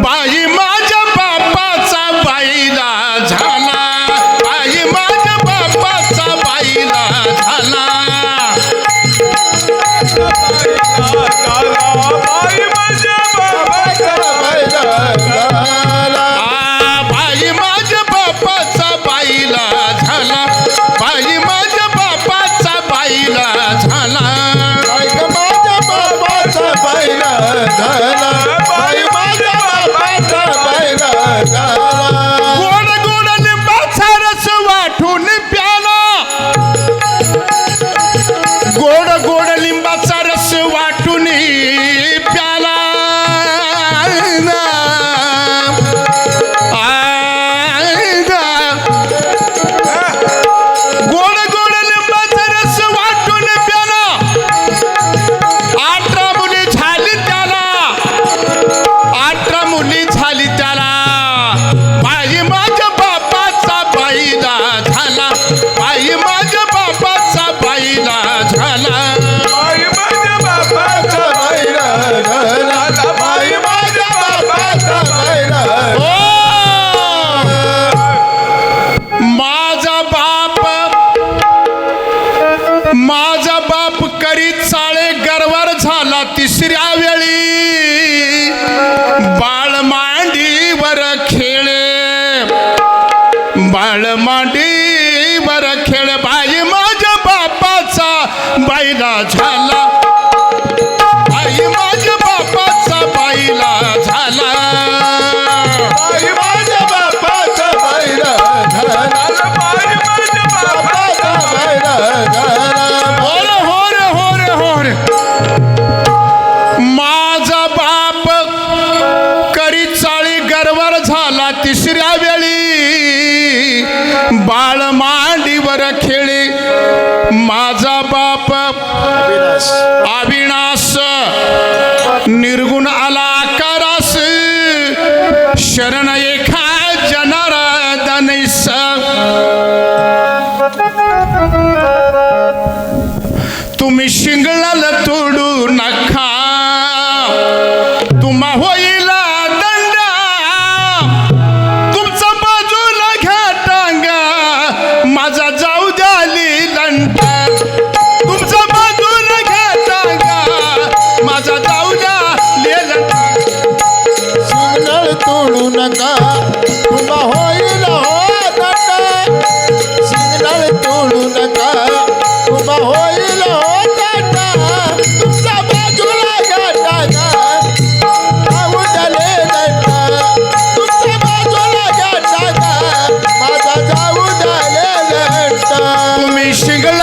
बाई माझ्या बापाचा बाईला झाला, बाई माझ्या बापाचा बाईला झाला, बाई माझ्या बापाचा बाईला झाला, बाई माझ्या बापाचा बाईला झाला, बाई माझ्या बापाचा बाईला झाला, बाईला झाला, बाई माझ्या बापाचा बाईला झाला. गोड गोड लिंबाचा रस वाटून प्याला, गोड गोड लिंबाचा रस वाटून प्याला, गोड गोड लिंबाचा रस वाटून प्याला, 18 मुली झाली त्याला, 18 मुली झाली त्याला, बाई माझ्या बापाचा बाईला झाला, बाई माझ्या बापाचा बाईला झाला, बाई माझ्या बापाचा बाईला झाला, बाई माझ्या बापाचा बाईला झाला. माझा बाप करीत चाळे गरवर झाला, तिसऱ्या वेळी बाळ मांडीवर खेळे, बाळ मांडीवर खेळ, बाई माझ्या बापाचा बाईला झाला, बाई माझ्या बापाचा बाईला झाला, बाई माझ्या बापाचा बाईला झाला, बाई माझ्या बापाचा बाईला झाला. हो रे माझा बाप करीत चाळी गरवर झाला, तिसऱ्या वेळी बाळ मांडीवर खेळे, माझा बाप अविनाश निर्गुण आला आकारास, शरण एका जनार्दनीस, तुम्ही शिंगलाल तोडू नका, तुम्हा होईल दंडा, तुमचा बाजूला घ्या टांगा, माझा जाऊ द्याली लंटा, तुमचा बाजूला घ्या टांगा, माझा जाऊ द्याली लंटा, सिग्नल तोडू नका, तुम्हा होईल हो दंड, सिग्नल तोडू नका, तुम्हा होईल हो दंड, तुमच्या बाजूला घ्या टाका, जाऊ द्याले दंड, तुमच्या बाजूला घ्या टाका, माझा जाऊ द्याले दंड. तुम्ही शिंगल